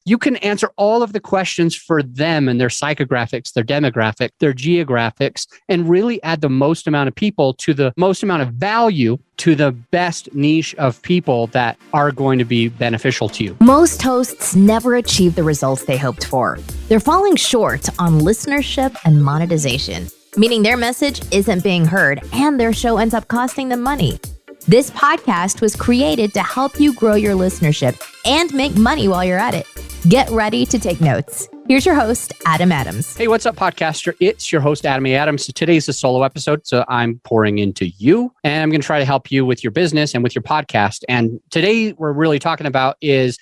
You can answer all of the questions for them and their psychographics, their demographic, their geographics, and really add the most amount of people to the most amount of value to the best niche of people that are going to be beneficial to you. Most hosts never achieve the results they hoped for. They're falling short on listenership and monetization, meaning their message isn't being heard and their show ends up costing them money. This podcast was created to help you grow your listenership and make money while you're at it. Get ready to take notes. Here's your host, Adam Adams. Hey, what's up, podcaster? It's your host, Adam A. Adams. So today's a solo episode, so I'm pouring into you, and I'm going to try to help you with your business and with your podcast. And today we're really talking about is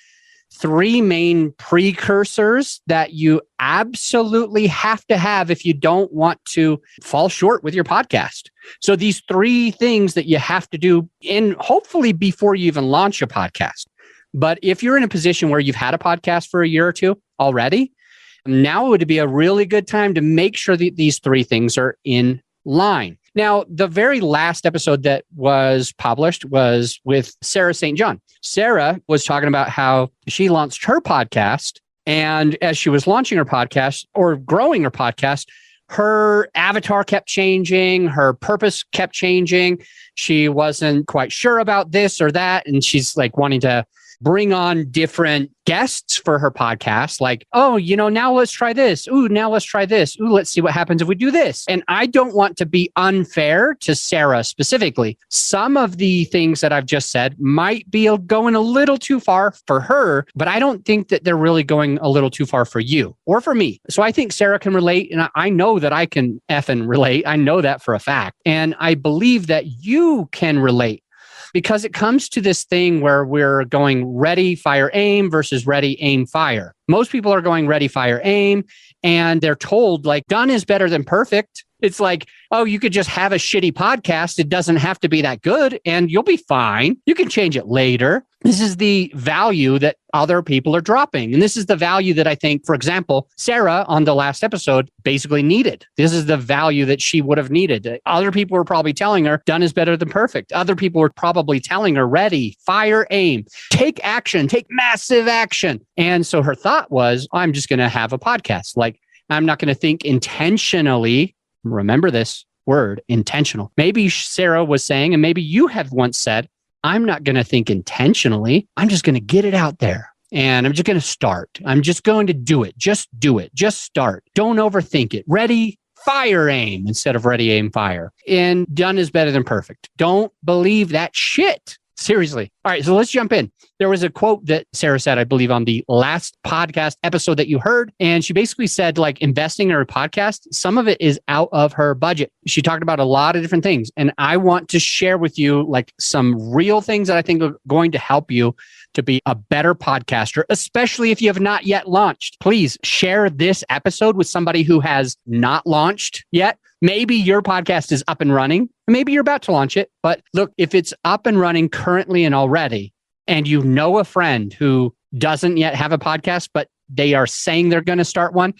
3 main precursors that you absolutely have to have if you don't want to fall short with your podcast. So these 3 things that you have to do in hopefully before you even launch a podcast. But if you're in a position where you've had a podcast for a year or 2 already, now would be a really good time to make sure that these 3 things are in line. Now, the very last episode that was published was with Sarah St. John. Sarah was talking about how she launched her podcast. And as she was launching her podcast or growing her podcast, her avatar kept changing. Her purpose kept changing. She wasn't quite sure about this or that. And she's like wanting to bring on different guests for her podcast. Like, oh, now let's try this. Ooh, now let's try this. Ooh, let's see what happens if we do this. And I don't want to be unfair to Sarah specifically. Some of the things that I've just said might be going a little too far for her, but I don't think that they're really going a little too far for you or for me. So I think Sarah can relate. And I know that I can effing relate. I know that for a fact. And I believe that you can relate. Because it comes to this thing where we're going ready, fire, aim versus ready, aim, fire. Most people are going ready, fire, aim, and they're told like done is better than perfect. It's like, oh, you could just have a shitty podcast. It doesn't have to be that good and you'll be fine. You can change it later. This is the value that other people are dropping. And this is the value that I think, for example, Sarah on the last episode basically needed. This is the value that she would have needed. Other people were probably telling her done is better than perfect. Other people were probably telling her ready, fire, aim, take action, take massive action. And so her thought was, I'm just going to have a podcast. Like, I'm not going to think intentionally. Remember this word, intentional. Maybe Sarah was saying, and maybe you have once said, I'm not going to think intentionally. I'm just going to get it out there and I'm just going to start. I'm just going to do it. Just do it. Just start. Don't overthink it. Ready, fire, aim instead of ready, aim, fire. And done is better than perfect. Don't believe that shit. Seriously. All right, so let's jump in. There was a quote that Sarah said, I believe, on the last podcast episode that you heard. And she basically said, like, investing in her podcast, some of it is out of her budget. She talked about a lot of different things. And I want to share with you, like, some real things that I think are going to help you to be a better podcaster, especially if you have not yet launched. Please share this episode with somebody who has not launched yet. Maybe your podcast is up and running. Maybe you're about to launch it. But look, if it's up and running currently and already, and you know a friend who doesn't yet have a podcast, but they are saying they're going to start one,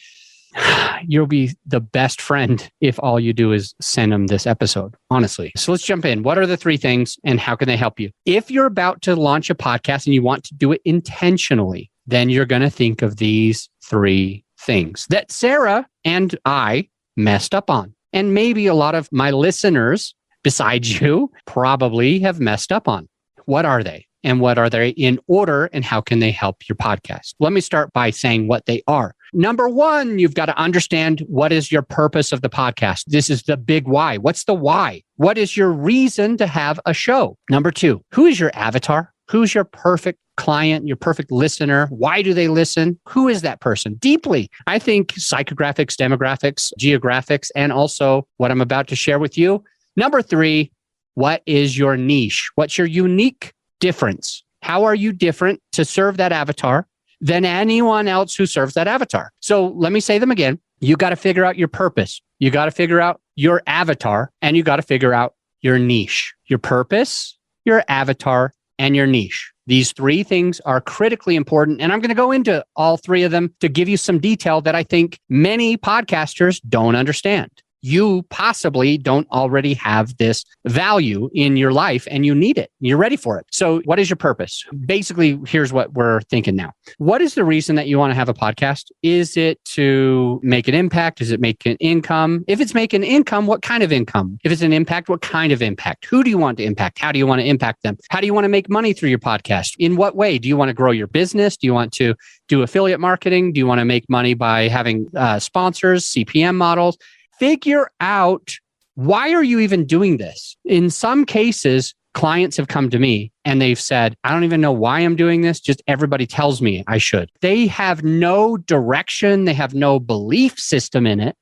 you'll be the best friend if all you do is send them this episode, honestly. So let's jump in. What are the 3 things and how can they help you? If you're about to launch a podcast and you want to do it intentionally, then you're going to think of these 3 things that Sarah and I messed up on. And maybe a lot of my listeners, besides you, probably have messed up on. What are they? And what are they in order? And how can they help your podcast? Let me start by saying what they are. Number 1, you've got to understand what is your purpose of the podcast. This is the big why. What's the why? What is your reason to have a show? Number 2, who is your avatar? Who's your perfect client, your perfect listener? Why do they listen? Who is that person? Deeply. I think psychographics, demographics, geographics, and also what I'm about to share with you. Number 3, what is your niche? What's your unique difference? How are you different to serve that avatar than anyone else who serves that avatar? So let me say them again. You got to figure out your purpose. You got to figure out your avatar, and you got to figure out your niche, your purpose, your avatar, and your niche. These 3 things are critically important. And I'm going to go into all 3 of them to give you some detail that I think many podcasters don't understand. you possibly don't already have this value in your life and you need it. You're ready for it. So what is your purpose? Basically, here's what we're thinking now. What is the reason that you want to have a podcast? Is it to make an impact? Is it make an income? If it's making income, what kind of income? If it's an impact, what kind of impact? Who do you want to impact? How do you want to impact them? How do you want to make money through your podcast? In what way? Do you want to grow your business? Do you want to do affiliate marketing? Do you want to make money by having sponsors, CPM models? Figure out, why are you even doing this? In some cases, clients have come to me and they've said, I don't even know why I'm doing this. Just everybody tells me I should. They have no direction. They have no belief system in it.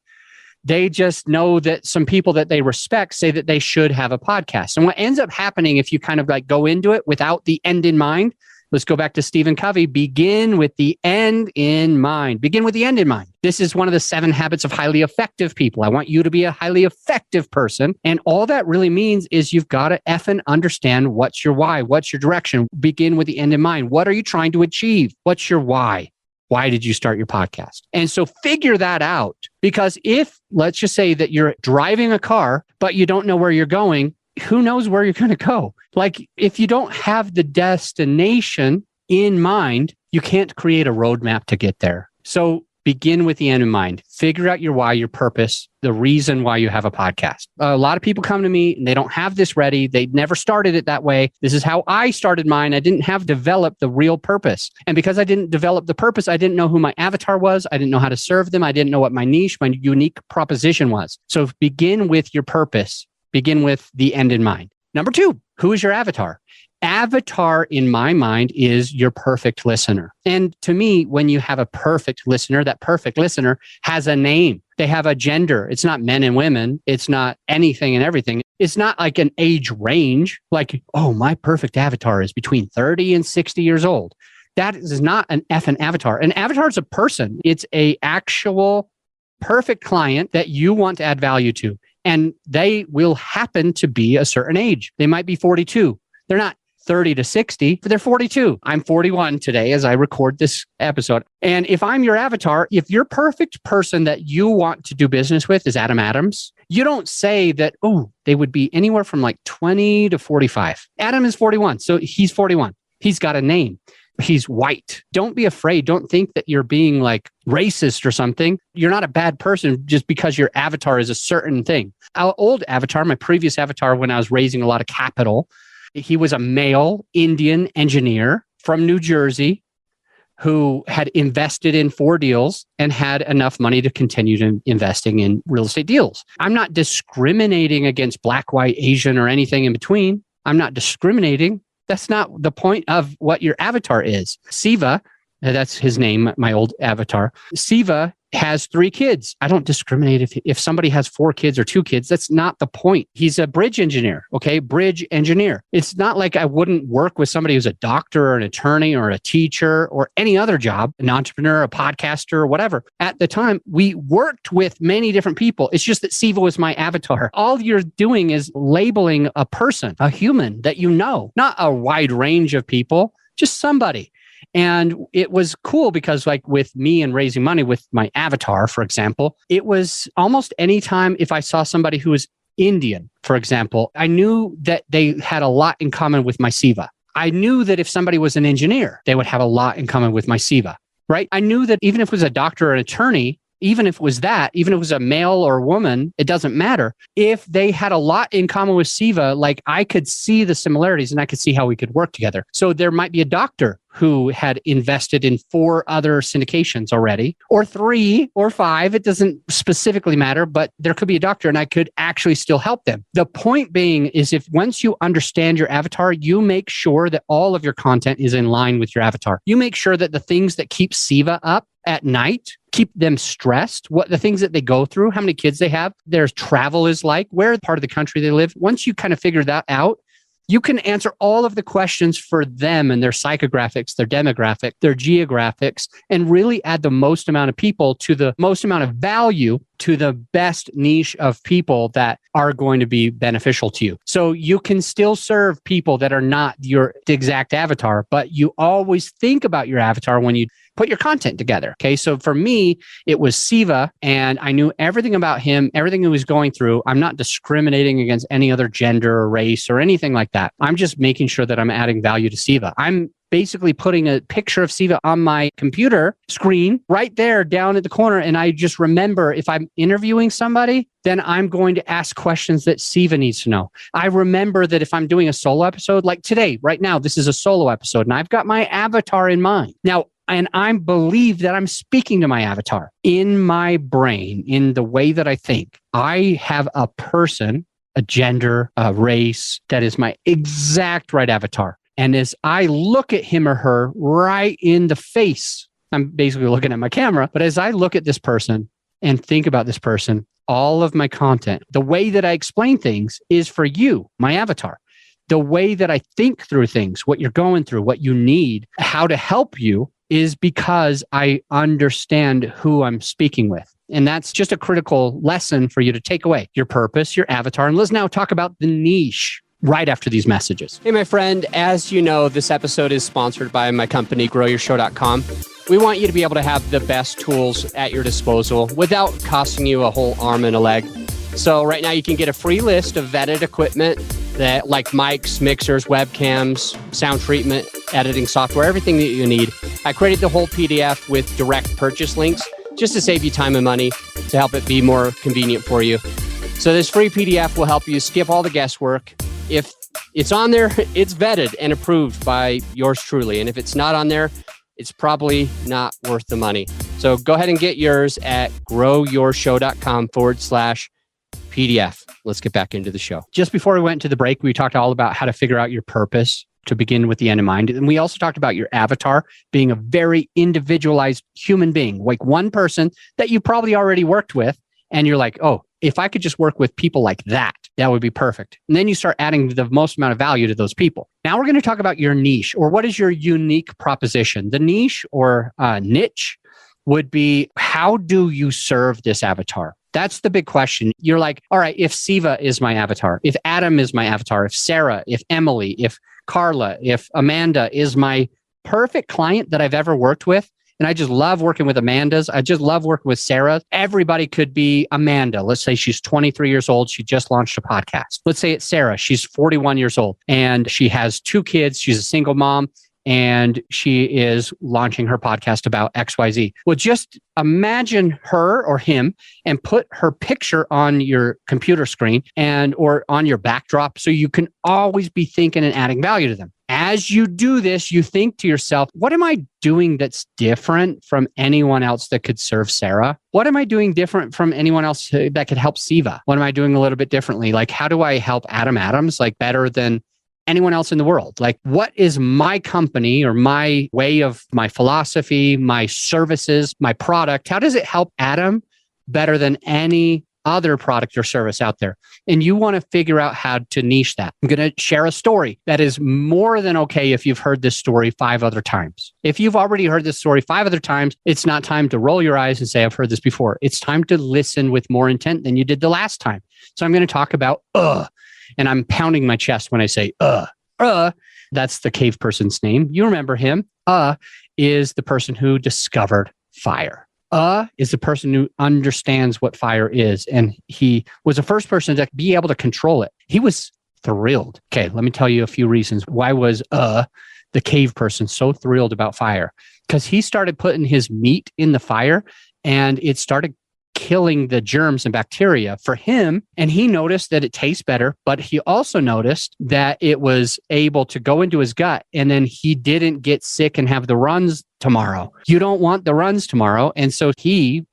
They just know that some people that they respect say that they should have a podcast. And what ends up happening if you kind of like go into it without the end in mind, let's go back to Stephen Covey. Begin with the end in mind. Begin with the end in mind. This is one of the 7 habits of highly effective people. I want you to be a highly effective person. And all that really means is you've got to effing understand what's your why, what's your direction. Begin with the end in mind. What are you trying to achieve? What's your why? Why did you start your podcast? And so figure that out. Because if, let's just say that you're driving a car, but you don't know where you're going, who knows where you're going to go? Like, if you don't have the destination in mind, you can't create a roadmap to get there. So begin with the end in mind. Figure out your why, your purpose, the reason why you have a podcast. A lot of people come to me and they don't have this ready. They never started it that way. This is how I started mine. I didn't have developed the real purpose. And because I didn't develop the purpose, I didn't know who my avatar was. I didn't know how to serve them. I didn't know what my niche, my unique proposition was. So begin with your purpose. Begin with the end in mind. Number 2, who is your avatar? Avatar, in my mind, is your perfect listener. And to me, when you have a perfect listener, that perfect listener has a name. They have a gender. It's not men and women. It's not anything and everything. It's not like an age range. Like, oh, my perfect avatar is between 30 and 60 years old. That is not an effing avatar. An avatar is a person. It's a actual perfect client that you want to add value to. And they will happen to be a certain age. They might be 42. They're not 30 to 60, but they're 42. I'm 41 today as I record this episode. And if I'm your avatar, if your perfect person that you want to do business with is Adam Adams, you don't say that, oh, they would be anywhere from like 20 to 45. Adam is 41. So he's 41. He's got a name. He's white. Don't be afraid. Don't think that you're being like racist or something. You're not a bad person just because your avatar is a certain thing. Our old avatar, my previous avatar, when I was raising a lot of capital, he was a male Indian engineer from New Jersey who had invested in 4 deals and had enough money to continue to investing in real estate deals. I'm not discriminating against Black, white, Asian, or anything in between. I'm not discriminating. That's not the point of what your avatar is. Siva, that's his name, my old avatar. Siva has 3 kids. I don't discriminate if somebody has 4 kids or 2 kids. That's not the point. He's a bridge engineer, okay? Bridge engineer. It's not like I wouldn't work with somebody who's a doctor or an attorney or a teacher or any other job, an entrepreneur, a podcaster, or whatever. At the time, we worked with many different people. It's just that Siva was my avatar. All you're doing is labeling a person, a human that you know, not a wide range of people, just somebody. And it was cool because like with me and raising money with my avatar, for example, it was almost any time if I saw somebody who was Indian, for example, I knew that they had a lot in common with my Siva. I knew that if somebody was an engineer, they would have a lot in common with my Siva, right? I knew that even if it was a doctor or an attorney, even if it was that, even if it was a male or a woman, it doesn't matter. If they had a lot in common with Siva, like I could see the similarities and I could see how we could work together. So there might be a doctor who had invested in 4 other syndications already, or 3 or 5. It doesn't specifically matter, but there could be a doctor and I could actually still help them. The point being is if once you understand your avatar, you make sure that all of your content is in line with your avatar. You make sure that the things that keep Siva up at night, keep them stressed, what the things that they go through, how many kids they have, their travel is like, where part of the country they live. Once you kind of figure that out, you can answer all of the questions for them and their psychographics, their demographic, their geographics, and really add the most amount of people to the most amount of value to the best niche of people that are going to be beneficial to you. So you can still serve people that are not your exact avatar, but you always think about your avatar when you put your content together. Okay. So for me, it was Siva, and I knew everything about him, everything he was going through. I'm not discriminating against any other gender or race or anything like that. I'm just making sure that I'm adding value to Siva. I'm basically putting a picture of Siva on my computer screen right there down at the corner. And I just remember if I'm interviewing somebody, then I'm going to ask questions that Siva needs to know. I remember that if I'm doing a solo episode, like today, right now, this is a solo episode, and I've got my avatar in mind. Now, and I believe that I'm speaking to my avatar in my brain, in the way that I think. I have a person, a gender, a race that is my exact right avatar. And as I look at him or her right in the face, I'm basically looking at my camera, but as I look at this person and think about this person, all of my content, the way that I explain things is for you, my avatar. The way that I think through things, what you're going through, what you need, how to help you is because I understand who I'm speaking with. And that's just a critical lesson for you to take away. Your purpose, your avatar. And let's now talk about the niche right after these messages. Hey, my friend, as you know, this episode is sponsored by my company, growyourshow.com. We want you to be able to have the best tools at your disposal without costing you a whole arm and a leg. So right now you can get a free list of vetted equipment that like mics, mixers, webcams, sound treatment, editing software, everything that you need. I created the whole PDF with direct purchase links just to save you time and money, to help it be more convenient for you. So this free PDF will help you skip all the guesswork. If it's on there, it's vetted and approved by yours truly. And if it's not on there, it's probably not worth the money. So go ahead and get yours at growyourshow.com/PDF. Let's get back into the show. Just before we went to the break, we talked all about how to figure out your purpose to begin with the end in mind. And we also talked about your avatar being a very individualized human being, like one person that you probably already worked with. And you're like, oh, if I could just work with people like that, that would be perfect. And then you start adding the most amount of value to those people. Now we're going to talk about your niche, or what is your unique proposition. The niche or niche would be, how do you serve this avatar? That's the big question. You're like, all right, if Siva is my avatar, if Adam is my avatar, if Sarah, if Emily, if Carla, if Amanda is my perfect client that I've ever worked with, and I just love working with Amanda's. I just love working with Sarah. Everybody could be Amanda. Let's say she's 23 years old. She just launched a podcast. Let's say it's Sarah. She's 41 years old and she has 2 kids. She's a single mom and she is launching her podcast about XYZ. Well, just imagine her or him and put her picture on your computer screen and or on your backdrop so you can always be thinking and adding value to them. As you do this, you think to yourself, what am I doing that's different from anyone else that could serve Sarah? What am I doing different from anyone else that could help Siva? What am I doing a little bit differently? Like, how do I help Adam Adams like better than anyone else in the world? Like, what is my company or my way of my philosophy, my services, my product? How does it help Adam better than any other product or service out there? And you want to figure out how to niche that. I'm going to share a story that is more than okay if you've heard this story 5 other times. If you've already heard this story 5 other times, it's not time to roll your eyes and say, I've heard this before. It's time to listen with more intent than you did the last time. So I'm going to talk about and I'm pounding my chest when I say that's the cave person's name. You remember him. Is the person who discovered fire. Is the person who understands what fire is. And he was the first person to be able to control it. He was thrilled. Okay, let me tell you a few reasons. Why was the cave person so thrilled about fire? Because he started putting his meat in the fire and it started killing the germs and bacteria for him. And he noticed that it tastes better, but he also noticed that it was able to go into his gut and then he didn't get sick and have the runs tomorrow. You don't want the runs tomorrow. And so he,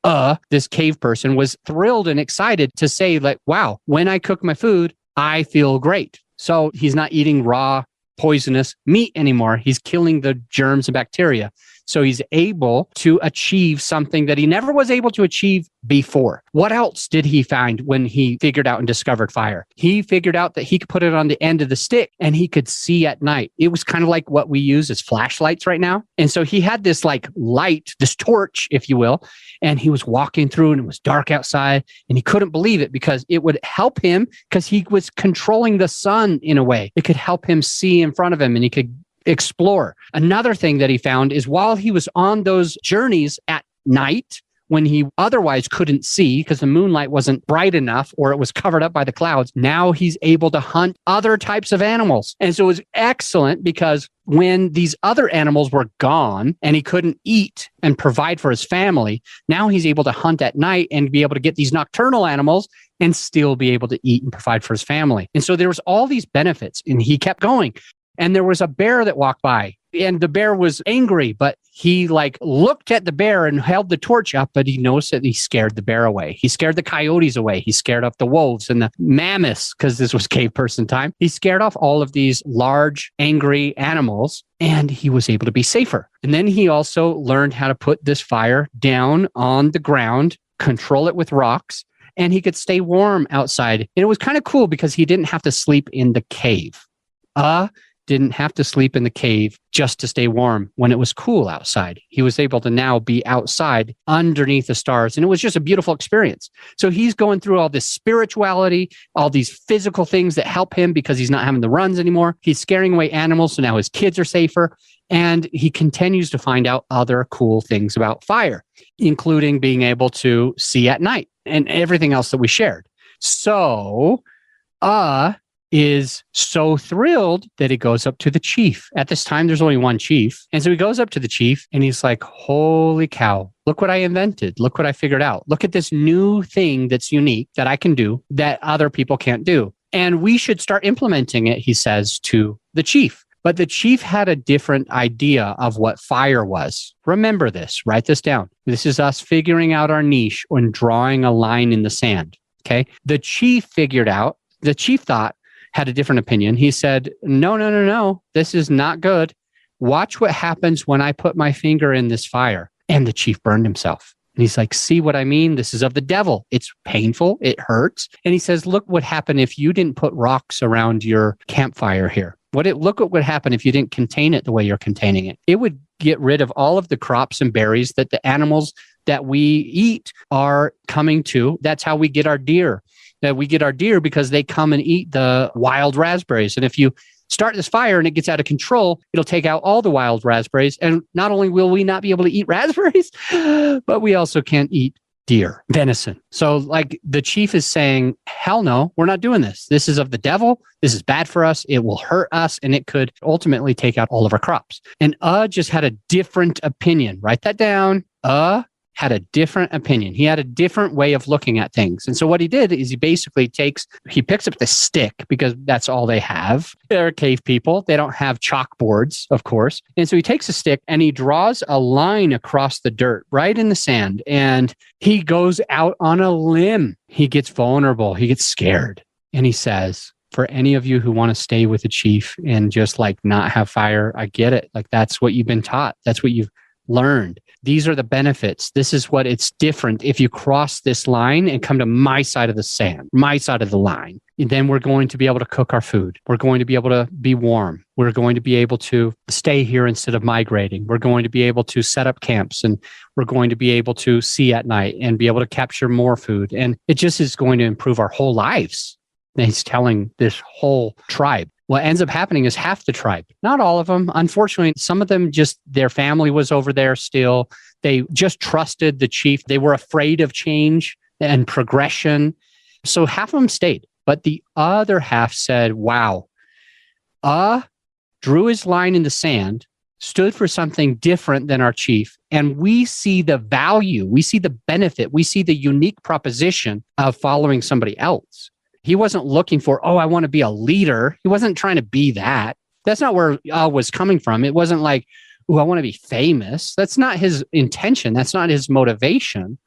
this cave person, was thrilled and excited to say like, wow, when I cook my food, I feel great. So he's not eating raw, poisonous meat anymore. He's killing the germs and bacteria. So he's able to achieve something that he never was able to achieve before. What else did he find when he figured out and discovered fire? He figured out that he could put it on the end of the stick and he could see at night. It was kind of like what we use as flashlights right now. And so he had this like light, this torch, if you will, and he was walking through and it was dark outside and he couldn't believe it because it would help him because he was controlling the sun in a way. It could help him see in front of him and he could explore. Another thing that he found is while he was on those journeys at night, when he otherwise couldn't see because the moonlight wasn't bright enough or it was covered up by the clouds, now he's able to hunt other types of animals. And so it was excellent because when these other animals were gone and he couldn't eat and provide for his family, now he's able to hunt at night and be able to get these nocturnal animals and still be able to eat and provide for his family. And so there was all these benefits, and he kept going. And there was a bear that walked by, and the bear was angry, but he looked at the bear and held the torch up, but he noticed that he scared the bear away. He scared the coyotes away. He scared off the wolves and the mammoths, because this was cave person time. He scared off all of these large, angry animals, and he was able to be safer. And then he also learned how to put this fire down on the ground, control it with rocks, and he could stay warm outside. And it was kind of cool because he didn't have to sleep in the cave. Didn't have to sleep in the cave just to stay warm when it was cool outside. He was able to now be outside underneath the stars. And it was just a beautiful experience. So he's going through all this spirituality, all these physical things that help him because he's not having the runs anymore. He's scaring away animals. So now his kids are safer. And he continues to find out other cool things about fire, including being able to see at night and everything else that we shared. So, is so thrilled that he goes up to the chief. At this time, there's only one chief. And so he goes up to the chief and he's like, holy cow, look what I invented. Look what I figured out. Look at this new thing that's unique that I can do that other people can't do. And we should start implementing it, he says to the chief. But the chief had a different idea of what fire was. Remember this, write this down. This is us figuring out our niche and drawing a line in the sand. Okay. The chief thought, had a different opinion. He said, no, this is not good. Watch what happens when I put my finger in this fire. And the chief burned himself. And he's like, see what I mean? This is of the devil. It's painful. It hurts. And he says, look what happened if you didn't put rocks around your campfire here. Look what would happen if you didn't contain it the way you're containing it. It would get rid of all of the crops and berries that the animals that we eat are coming to. That's how we get our deer. We get our deer because they come and eat the wild raspberries. And if you start this fire and it gets out of control, it'll take out all the wild raspberries. And not only will we not be able to eat raspberries, but we also can't eat deer, venison. So the chief is saying, hell no, we're not doing this. This is of the devil. This is bad for us. It will hurt us. And it could ultimately take out all of our crops. And just had a different opinion. Write that down. Had a different opinion. He had a different way of looking at things. And so what he did is he picks up the stick because that's all they have. They're cave people. They don't have chalkboards, of course. And so he takes a stick and he draws a line across the dirt right in the sand. And he goes out on a limb. He gets vulnerable. He gets scared. And he says, for any of you who want to stay with the chief and just not have fire, I get it. That's what you've been taught. That's what you've learned. These are the benefits. This is what it's different. If you cross this line and come to my side of the sand, my side of the line, then we're going to be able to cook our food. We're going to be able to be warm. We're going to be able to stay here instead of migrating. We're going to be able to set up camps, and we're going to be able to see at night and be able to capture more food. And it just is going to improve our whole lives. And he's telling this whole tribe. What ends up happening is half the tribe, not all of them. Unfortunately, some of them their family was over there still. They just trusted the chief. They were afraid of change and progression. So half of them stayed, but the other half said, wow, drew his line in the sand, stood for something different than our chief. And we see the value, we see the benefit, we see the unique proposition of following somebody else. He wasn't looking for, I want to be a leader. He wasn't trying to be that. That's not where was coming from. It wasn't like, I want to be famous. That's not his intention. That's not his motivation.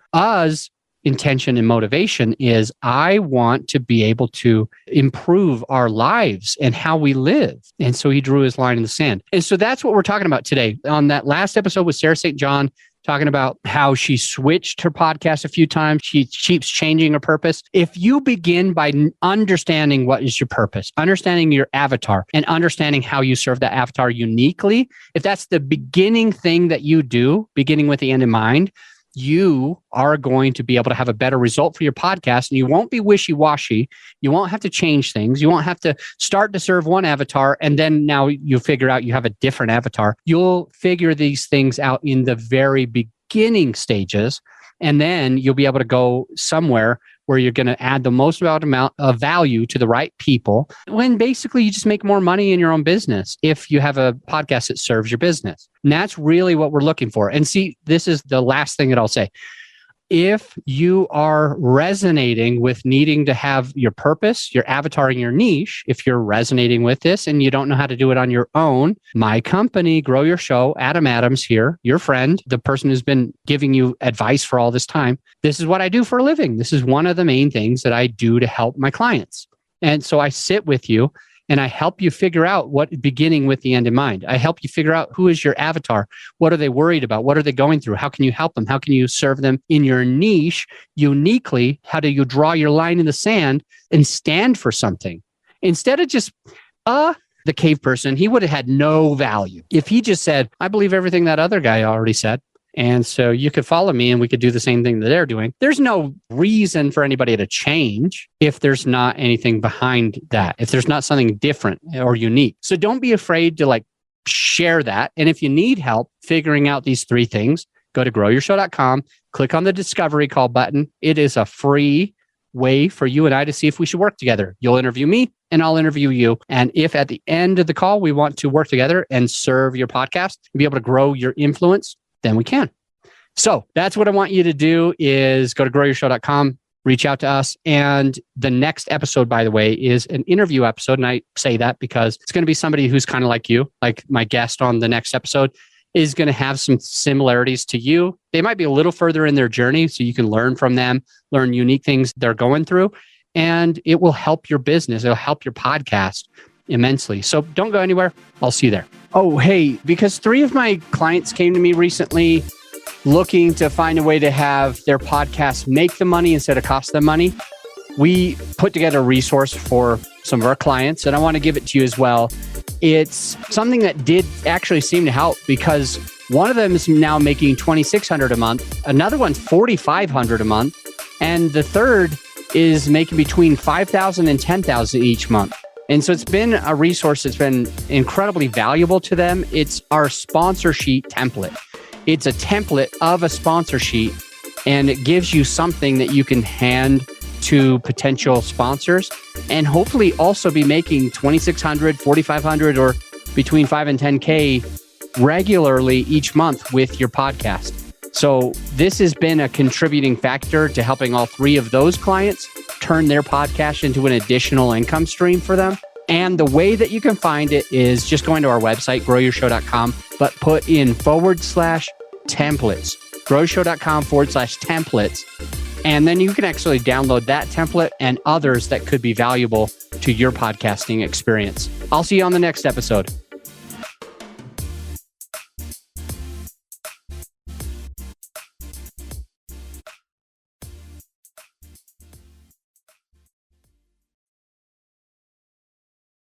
Intention and motivation is, I want to be able to improve our lives and how we live. And so he drew his line in the sand. And so that's what we're talking about today. On that last episode with Sarah St. John, talking about how she switched her podcast a few times. She keeps changing her purpose. If you begin by understanding what is your purpose, understanding your avatar, and understanding how you serve that avatar uniquely, if that's the beginning thing that you do, beginning with the end in mind, you are going to be able to have a better result for your podcast, and you won't be wishy-washy. You won't have to change things. You won't have to start to serve one avatar and then now you figure out you have a different avatar. You'll figure these things out in the very beginning stages, and then you'll be able to go somewhere where you're going to add the most amount of value to the right people, when basically you just make more money in your own business if you have a podcast that serves your business. And that's really what we're looking for. And see, this is the last thing that I'll say. If you are resonating with needing to have your purpose, your avatar, and your niche, if you're resonating with this and you don't know how to do it on your own, my company, Grow Your Show, Adam Adams here, your friend, the person who's been giving you advice for all this time, this is what I do for a living. This is one of the main things that I do to help my clients. And so I sit with you and I help you figure out what, beginning with the end in mind. I help you figure out who is your avatar. What are they worried about? What are they going through? How can you help them? How can you serve them in your niche uniquely? How do you draw your line in the sand and stand for something? Instead of just, the cave person, he would have had no value. If he just said, I believe everything that other guy already said, and so you could follow me and we could do the same thing that they're doing. There's no reason for anybody to change if there's not anything behind that, if there's not something different or unique. So don't be afraid to share that. And if you need help figuring out these three things, go to growyourshow.com, click on the discovery call button. It is a free way for you and I to see if we should work together. You'll interview me and I'll interview you. And if at the end of the call, we want to work together and serve your podcast and be able to grow your influence, then we can. So that's what I want you to do is go to growyourshow.com, reach out to us. And the next episode, by the way, is an interview episode. And I say that because it's going to be somebody who's kind of like you, like my guest on the next episode is going to have some similarities to you. They might be a little further in their journey, so you can learn from them, learn unique things they're going through, and it will help your business. It'll help your podcast immensely. So don't go anywhere. I'll see you there. Oh, hey, because 3 of my clients came to me recently looking to find a way to have their podcast make them money instead of cost them money. We put together a resource for some of our clients, and I want to give it to you as well. It's something that did actually seem to help, because one of them is now making $2,600 a month. Another one's $4,500 a month. And the third is making between $5,000 and $10,000 each month. And so it's been a resource that's been incredibly valuable to them. It's our sponsor sheet template. It's a template of a sponsor sheet, and it gives you something that you can hand to potential sponsors and hopefully also be making $2,600, $4,500, or between $5,000 and $10,000 regularly each month with your podcast. So this has been a contributing factor to helping all 3 of those clients turn their podcast into an additional income stream for them. And the way that you can find it is just going to our website, growyourshow.com, but put in /templates, growyourshow.com /templates. And then you can actually download that template and others that could be valuable to your podcasting experience. I'll see you on the next episode.